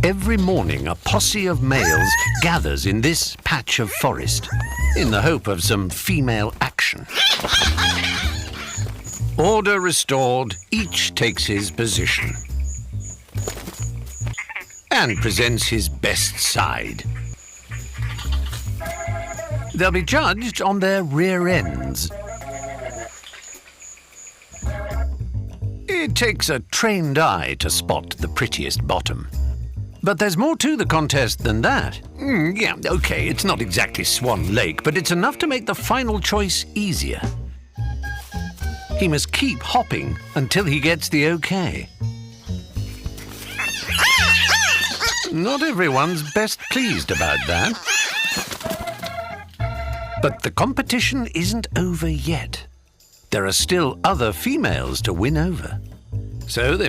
Every morning, a posse of males gathers in this patch of forest in the hope of some female action. Order restored, each takes his position and presents his best side. They'll be judged on their rear ends. It takes a trained eye to spot the prettiest bottom. But there's more to the contest than that. Yeah, okay, it's not exactly Swan Lake, but it's enough to make the final choice easier. He must keep hopping until he gets the okay. Not everyone's best pleased about that. But the competition isn't over yet. There are still other females to win over. So they must